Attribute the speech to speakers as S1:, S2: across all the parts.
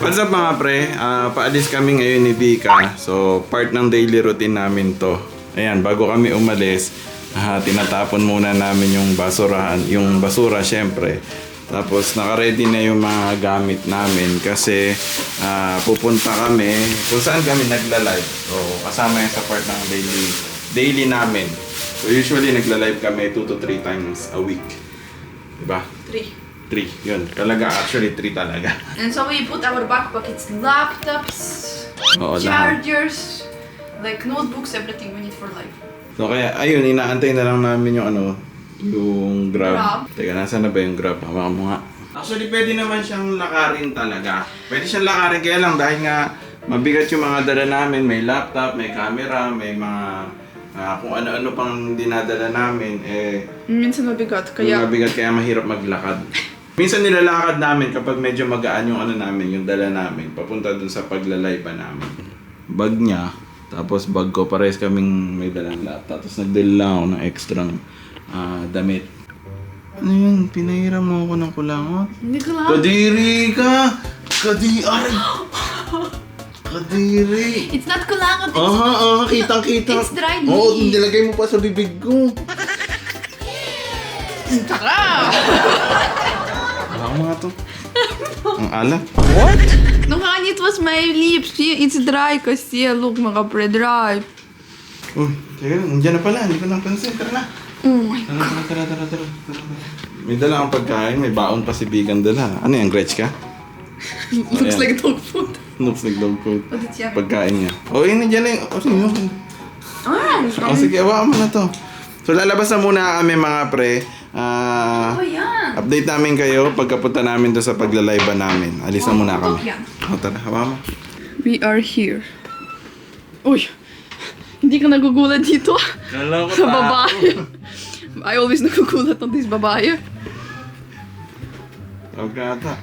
S1: What's up mga pre? Paalis kami ngayon ni Vika. So, part ng daily routine namin to. Ayan, bago kami umalis, tinatapon muna namin yung basurahan. Yung basura, syempre. Tapos, nakaready na yung mga gamit namin kasi pupunta kami kung saan kami nagla-live. So, kasama yan sa part ng daily namin. So, usually nagla-live kami 2 to 3 times a week. Diba?
S2: 3.
S1: 3, yun. Talaga, actually 3 talaga.
S2: And so we put our backpack, it's laptops,
S1: Oo, lahat.
S2: chargers, like notebooks, everything we need for life.
S1: So kaya, ayun, inaantay na lang namin yung yung Grab. Teka, nasaan na ba yung Grab? Hawakan mo nga. Actually, pwede naman siyang lakarin talaga. Pwede siyang lakarin, kaya lang dahil nga mabigat yung mga dala namin. May laptop, may camera, may mga kung ano-ano pang dinadala namin.
S2: Minsan mabigat, kaya...
S1: Mabigat, kaya mahirap maglakad. Minsan nilalakad namin kapag medyo magaan yung namin, yung dala namin, papunta dun sa paglalayba namin. Bag niya, tapos bag ko, parehas kaming may dalang laptop. Tapos nagdala lang ako ng extrang damit. Ano yun? Pinahiram mo ako ng kulangot?
S2: Hindi ko lang.
S1: Kadiri ka! Kadiri! Kadiri!
S2: It's not kulangot,
S1: Aha, kitang-kita.
S2: It's dried
S1: Oo,
S2: meat.
S1: nilagay mo pa sa bibig ko.
S2: Taka!
S1: Wala ko mga to. Ang alat.
S2: What? No, honey, it was my lips. See, it's dry kasi. Look, mga pre-dry.
S1: Uy, teka, nandiyan na pala. Hindi ko napansin. Tara na.
S2: Oh my
S1: Tara. May dala akong pagkain. May baon pa si Bigan dala. Ano yan, Gretch ka?
S2: Looks
S1: Ayan.
S2: like dog food.
S1: Looks like dog food.
S2: What did you have?
S1: Pagkain niya. Oh, yun, nandiyan na yun. O, sige.
S2: Ah,
S1: Sige, awakan mo na to. So, lalabas na muna kami mga pre.
S2: oh, yan.
S1: Update namin kayo pagkapunta namin doon sa paglalayba namin. Alis na muna kami.
S2: yan.
S1: O, tara, hawa mo.
S2: We are here. Uy, hindi ka nagugulat dito?
S1: Kala ko
S2: Sa babae. I always nagugulat on this babae.
S1: Pagkata.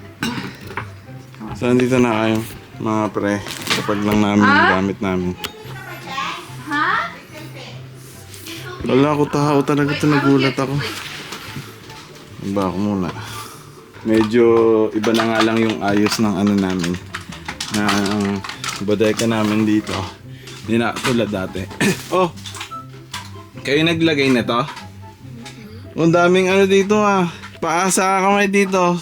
S1: So, nandito na kayo, mga pre. Kapag lang namin yung gamit namin.
S2: Ha?
S1: Wala ko tao talaga ito, nagulat ako. Iba ako muna. Medyo iba na nga lang yung ayos ng namin. Ng bodega namin dito. Hindi na tulad dati. Oh! Kayo naglagay na to? Ang daming dito Paasa kamay dito.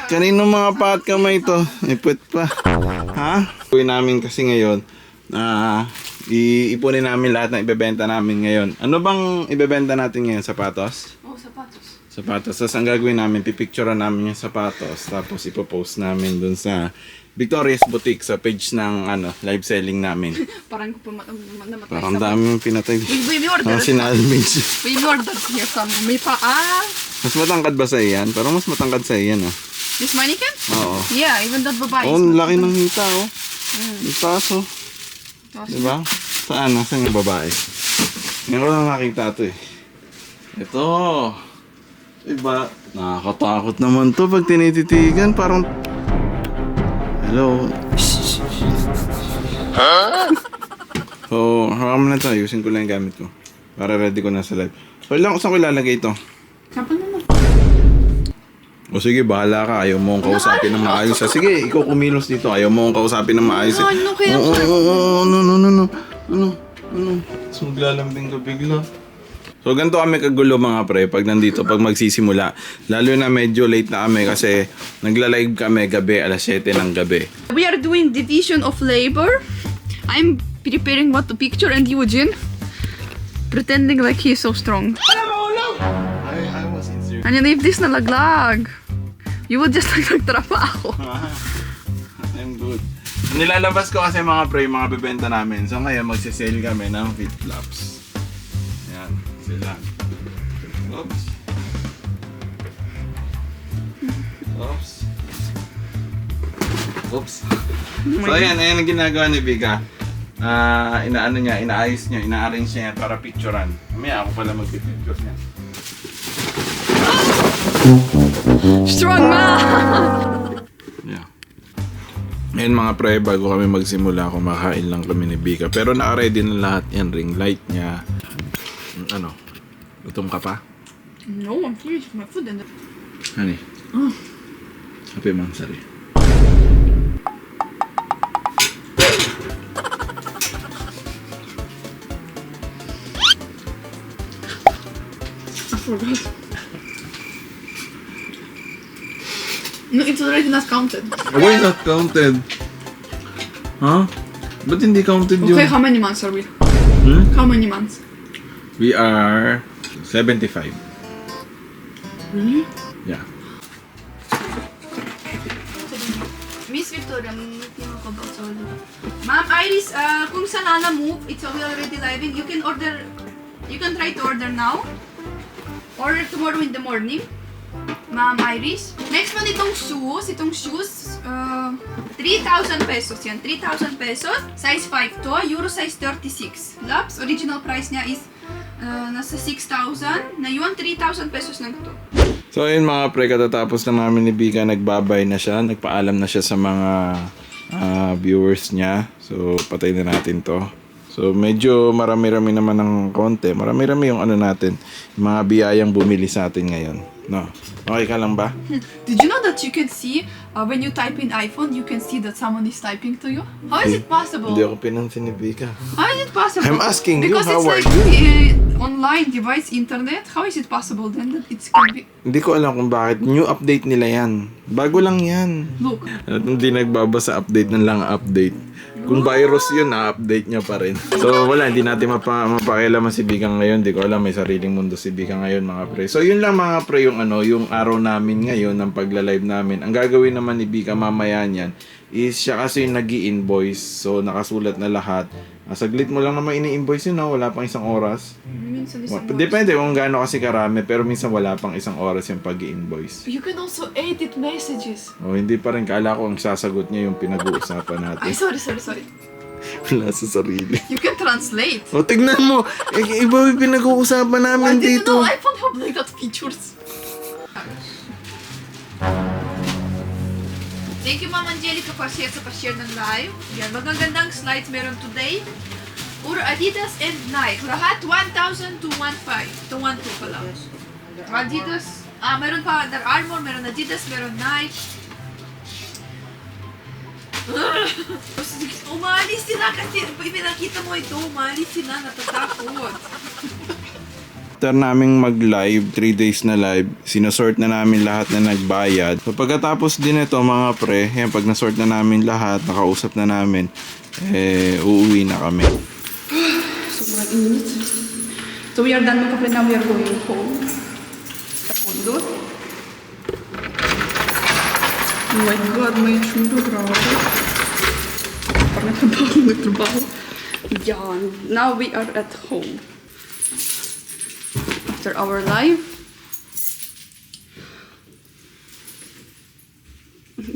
S1: Kanino mga paat kamay to? Iput pa. Ha? Gawin namin kasi ngayon iipunin namin lahat ng ibebenta namin ngayon. Ano bang ibebenta natin ngayon? Sapatos?
S2: Oh, sapatos.
S1: Sapatos. Tapos ang gagawin namin, pipicturean namin yung sapatos. Tapos ipopost namin dun sa Victoria's Boutique sa page ng live selling namin.
S2: Parang ko namatay
S1: Parang daming pinatay.
S2: We ordered.
S1: Sinalvage.
S2: We ordered here some. May paa.
S1: Mas matangkad ba sa iyan? Parang mas matangkad sa iyan
S2: This mannequin?
S1: Oo.
S2: Yeah, even that babae.
S1: Oh, ang laki ng hita Yung taso.
S2: Taso.
S1: Diba? Saan? Nasaan yung babae? Ngayon ko lang nakita ito Ito. Diba? Nakakatakot naman to pag tinititigan. Parang... Hello? So, hawakan mo na ito. Ayusin ko lang yung gamit ko. Para ready ko na sa live. So, ilang saan ko ilalagay ito?
S2: Saan mo?
S1: O sige, bahala ka. Ayaw mo akong kausapin ng maayos. Sige, ikaw kumilos dito. Ayaw mo akong kausapin ng maayos.
S2: Ano kaya?
S1: Ano? So, maglalambing ka bigla. So, ganito kami kagulo mga pre pag nandito, pag magsisimula. Lalo na medyo late na kami kasi nagla-live kami gabi, alas 7 ng gabi.
S2: We are doing division of labor. I'm preparing what to picture and Eugene pretending like he's so strong.
S1: I was sincere.
S2: And if this nalaglag, you would just like nagtrabaho.
S1: I'm good. Nilalabas ko kasi mga pre, mga bebenta namin. So ngayon magsisale kami ng flip-flops. Yan, sila. Oops. So ayan ang ginagawa ni Vika. Inaayos niya, ina-arrange niya para picturean. Mamaya ako pala mag-picture niya.
S2: Strong man!
S1: Yeah. Ngayon mga pre, bago kami magsimula, kumakain lang kami ni Vika. Pero naka-ready na lahat yan, ring light niya. Gutom ka pa?
S2: No, I'm finished with my food and...
S1: Honey. Happy Mansari.
S2: forgot. No, it's already not counted.
S1: Why not counted? Huh? Ba't hindi counted yun?
S2: Okay, how many months are we? How many months?
S1: We are 75.
S2: Really?
S1: Yeah.
S2: Miss Victoria, meeting ako about sa wala. Ma'am Iris, kung sa Lala Move, it's already living. You can try to order now. Order tomorrow in the morning. Ma'am Iris. Next one, itong shoes, 3,000 pesos yan. 3,000 pesos. Size 5 to. Euro size 36. Loves, original price niya is nasa 6,000. Na yun, 3,000 pesos lang to.
S1: So ayun mga pre, katatapos na namin ni Bika, nagbabay na siya, nagpaalam na siya sa mga viewers niya. So patay na natin to. So medyo marami-rami naman ng konti. Marami-rami yung ano natin, yung mga biyayang bumili sa atin ngayon. No? Okay ka lang ba?
S2: Did you know that you can see, when you type in iPhone, you can see that someone is typing to you? How is it possible?
S1: Hindi ako pinansin ni Bika.
S2: How is it possible?
S1: I'm asking you,
S2: because
S1: how
S2: it's
S1: are
S2: like online device, internet. How is it possible then that it's can be...
S1: Hindi ko alam kung bakit. New update nila yan. Bago lang yan.
S2: Look.
S1: At hindi nagbabasa update ng lang update. Kung virus yun, na-update niya pa rin. So wala, hindi natin mapakialaman si Bika ngayon. Hindi ko alam, may sariling mundo si Bika ngayon mga pre. So yun lang mga pre, yung yung araw namin ngayon, ng pagla-live namin. Ang gagawin naman ni Bika mamaya niyan is siya kasi yung nag-i-invoice. So nakasulat na lahat. Saglit mo lang naman ini-invoice yun, no? Wala pang isang oras.
S2: Minsan isang oras.
S1: Depende kung gaano kasi karami, pero minsan wala pang isang oras yung pag-i-invoice.
S2: You can also edit messages.
S1: O hindi pa rin, kala ko ang sasagot niya yung pinag-uusapan natin.
S2: Ay, sorry.
S1: Wala sa sarili.
S2: You can translate.
S1: O tignan mo, iba yung pinag-uusapan namin
S2: I didn't
S1: dito.
S2: know iPhone have like that features. Thank you, Ma'am Angelica, pa-share ng live. Yan, magagandang slides meron today. Puro Adidas and Nike. Lahat 1,000 to 1,500. To 1,200 pala. Adidas. Meron pa Under Armour, meron Adidas, meron Nike. Umalis sila kasi pinakita mo ito. Umalis sila, natatakot.
S1: After naming mag-live, 3 days na live, sinasort na namin lahat na nagbayad. So pagkatapos din ito mga pre, yan, pag nasort na namin lahat, nakausap na namin, uuwi na kami.
S2: Sobrang init. So we are done mga kapatid, now we are going home. Sa condo. Oh my God, may tsura, grabe. Parang nagtrabaho. Yan. Now we are at home. After our live.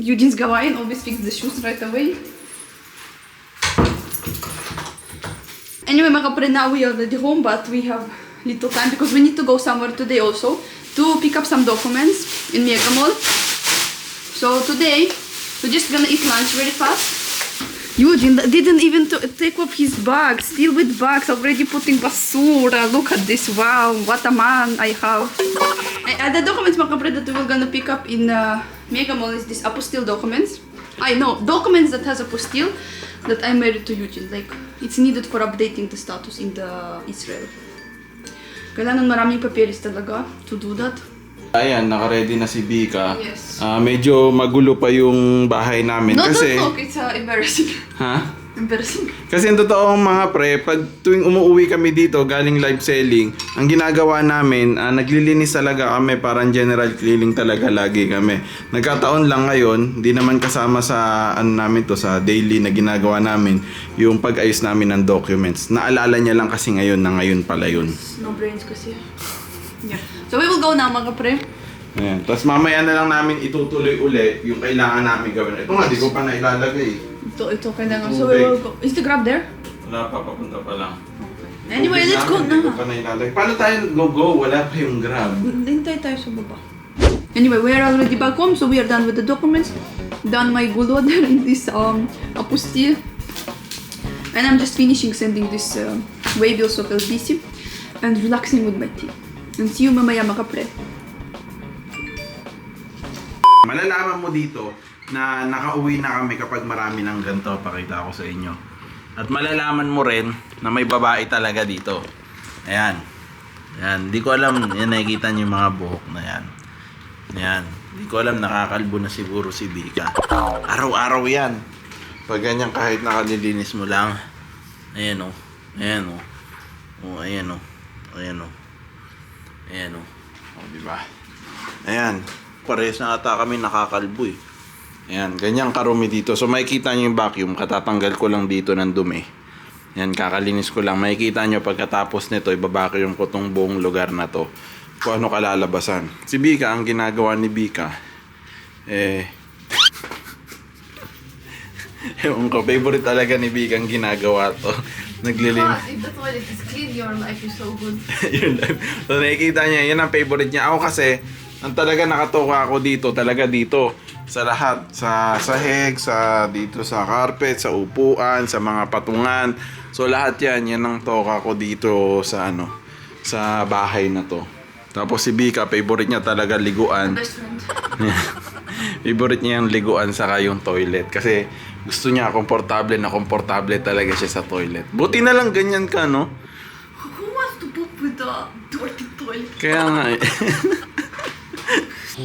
S2: Eugene's gawain always fix the shoes right away. Anyway, mga kapatid, now we are already home, but we have little time because we need to go somewhere today also to pick up some documents in Mega Mall. So today, we're just gonna eat lunch very fast. Eugene didn't even take off his bag, still with bags, already putting basura. Look at this, wow, what a man I have. The documents, mga kapatid, that we're gonna pick up in Mega Mall is this apostille documents. I know, documents that has apostille that I'm married to Eugene. Like, it's needed for updating the status in the Israel. Kailangan maraming papeles talaga to do that.
S1: Ayan, naka-ready na si Bika.
S2: Yes.
S1: Medyo magulo pa yung bahay namin
S2: No,
S1: kasi...
S2: don't look, it's embarrassing.
S1: Ha?
S2: Embarrassing.
S1: Kasi ang totoo mga pre, pag tuwing umuwi kami dito galing live selling, ang ginagawa namin, naglilinis talaga kami, parang general cleaning talaga lagi kami. Nagkataon lang ngayon, hindi naman kasama sa namin to, sa daily na ginagawa namin, yung pag-ayos namin ng documents. Naalala niya lang kasi ngayon na ngayon pala yun.
S2: No brains kasi. Yeah. So we will go now mga pre.
S1: Ayan. Tapos mamaya na lang namin itutuloy uli yung kailangan namin gawin. Ito nga, di ko pa nailalagay.
S2: Ito kailangan. So we will go. Is the grab there?
S1: Wala pa, papunta pa lang.
S2: Anyway, let's go
S1: Hindi ko
S2: na.
S1: pa nailalagay. Paano tayo go? Wala pa yung grab.
S2: Hintay tayo sa baba. Anyway, we are already back home, so we are done with the documents. Done my gulo there in this apostille. And I'm just finishing sending this way bills of LBC and relaxing with my tea. And see you mamaya mga pre.
S1: Malalaman mo dito na nakauwi na kami kapag marami ng ganito, pakita ko sa inyo. At malalaman mo rin na may babae talaga dito. Ayan. Yan, hindi ko alam, yan nakikita niyo yung mga buhok na yan. Yan, hindi ko alam, nakakalbo na siguro si Bika. Araw-araw yan. Pag ganyan, kahit nakalilinis mo lang. Ayan o, ayan o. O, ayan o, ayan o. Ayan o. O, diba? Ayan, parehas na ata kami nakakalbo eh. Ayan, ganyan karumi dito. So makikita niyo yung vacuum, katatanggal ko lang dito ng dumi. Yan, kakalinis ko lang. Makikita nyo pagkatapos nito, ibabacuum ko tong buong lugar na to. Kung ano kalalabasan. Si Bika, ang ginagawa ni Bika, ewan ko, favorite talaga ni Bika ang ginagawa to. Naglilinis.
S2: If the toilet is clean, your life is so good.
S1: Yun lang. So nakikita niya, yan ang favorite niya. Ako kasi, ang talaga nakatoka ako dito, talaga dito. Sa lahat. Sa sahig, sa dito sa carpet, sa upuan, sa mga patungan. So lahat yan ang toka ko dito sa ano, sa bahay na to. Tapos si Bika, favorite niya talaga liguan.
S2: Best friend.
S1: Favorite niya yung liguan saka yung toilet. Kasi gusto niya komportable talaga siya sa toilet. Buti na lang ganyan ka, no?
S2: Who wants to poop with a dirty toilet?
S1: Kaya nga eh.
S2: So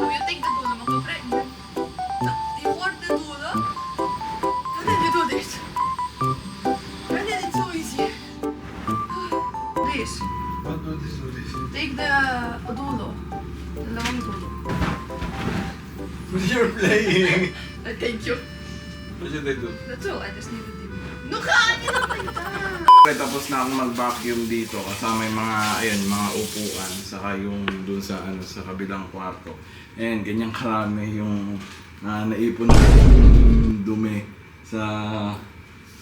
S2: you take the dulo, magpa-pregnant. You hold the dulo, and then you do this. And then it's so easy. This.
S1: What do this?
S2: Take the dulo. Dalawang dulo.
S1: You're playing.
S2: Thank you.
S1: What should I do?
S2: That's all. I just needed him. Nakaani na tayo.
S1: Okay, tapos na akong mag-vacuum dito kasama yung mga ayun, mga upuan saka yung dun sa ano sa kabilang kwarto. And ganyan karami yung naipon na yung dumi sa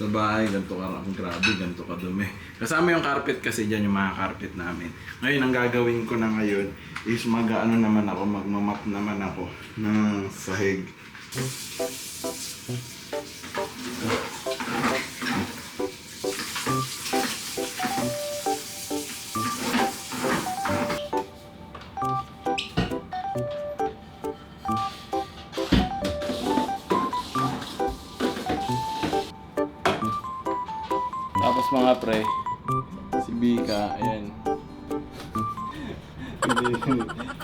S1: bahay, ganito karami, grabe, ganito kadumi. Kasama yung carpet kasi diyan yung mga carpet namin. Ngayon ang gagawin ko na ngayon is mag-ano naman ako, magmamap naman ako ng sahig. Tapos mga pre, si Bika, ayan.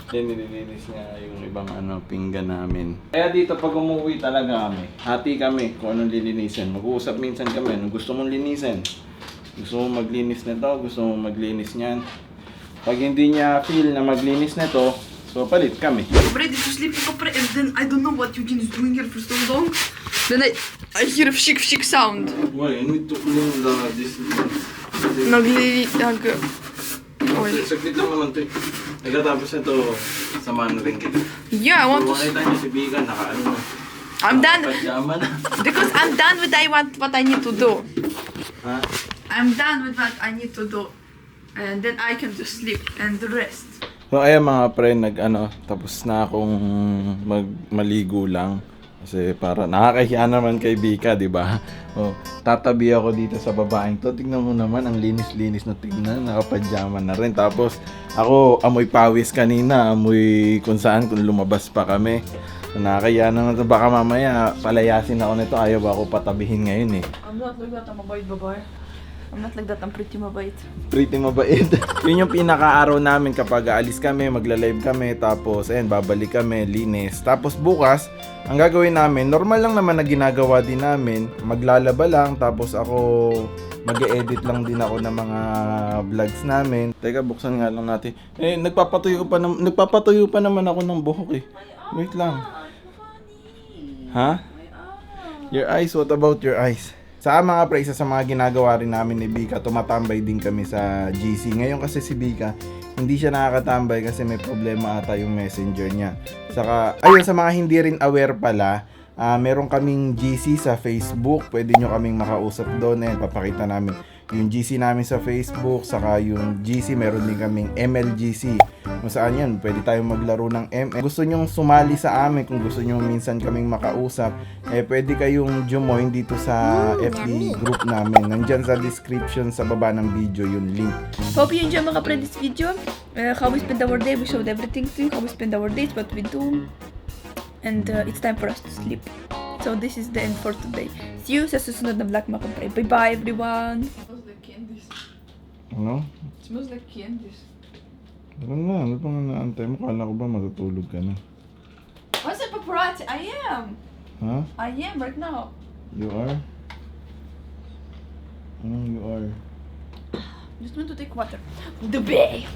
S1: Yan, nililinis niya yung ibang ano, pinggan namin. Kaya dito pag umuwi talaga kami, hati kami kung anong lilinisin. Mag-uusap minsan kami, anong gusto mong linisin. Gusto mong maglinis nito, gusto mong maglinis niyan. Pag hindi niya feel na maglinis nito, so palit kami.
S2: Ready to sleep, and then I don't know what Eugene is doing here for so long. Then I hear a shik sound.
S1: Why? I need to clean this.
S2: Oil.
S1: Saglit lang naman ito eh. Nagkatapos nito, samahan na rin kita.
S2: Yeah, I want to.
S1: Makita niyo si Bika, naka-ano na.
S2: I'm done.
S1: Pajama na.
S2: Because I'm done with what I need to do.
S1: Ha?
S2: I'm done with what I need to do. And then I can just sleep and rest.
S1: So ayan mga pre, tapos na akong maligo lang. Kasi para nakakahiya naman kay Bika, di ba? Oh, tatabi ako dito sa babaeng to. Tingnan mo naman, ang linis-linis na tingnan. Nakapajama na rin. Tapos ako, amoy pawis kanina. Amoy kung saan, kung lumabas pa kami. So, nakakahiya naman to. Baka mamaya palayasin ako nito. Ayaw ba ako patabihin ngayon eh.
S2: I'm not like that, I'm mabait babae. I'm not like that, I'm pretty mabait.
S1: Pretty mabait. Yun yung pinaka-araw namin kapag aalis kami, magla-live kami, tapos ayun, babalik kami, linis. Tapos bukas, ang gagawin namin, normal lang naman na ginagawa din namin, maglalaba lang, tapos ako mag-edit lang din ako ng mga vlogs namin. Teka, buksan nga lang natin. Eh, nagpapatuyo pa naman ako ng buhok eh. Wait lang. Ha? Your eyes, what about your eyes? Sa mga pre, isa sa mga ginagawa rin namin ni Bika, tumatambay din kami sa GC. Ngayon kasi si Bika, hindi siya nakakatambay kasi may problema ata yung messenger niya. Saka, ayun, sa mga hindi rin aware pala, Meron kaming GC sa Facebook. Pwede nyo kaming makausap doon. And papakita namin yung GC namin sa Facebook. Saka yung GC, meron din kaming MLGC. Kung saan yan, pwede tayong maglaro ng ML. Gusto nyong sumali sa amin, kung gusto nyo minsan kaming makausap, pwede kayong join dito sa FB group namin. Nandyan sa description sa baba ng video yung link.
S2: Hope you enjoy mga pre this video. How we spend our day, we showed everything to you. How we spend our days, what we do. And it's time for us to sleep. So this is the end for today. See you sa susunod na vlog mga kapre. Bye bye everyone! Smells like candies.
S1: Ano?
S2: Smells like candies.
S1: Tara na, ano pang naantay mo? Kala ko ba matutulog ka na?
S2: What's the paparazzi? I am!
S1: Ha?
S2: I am right now.
S1: You are? You are?
S2: Just want to take water. The bay!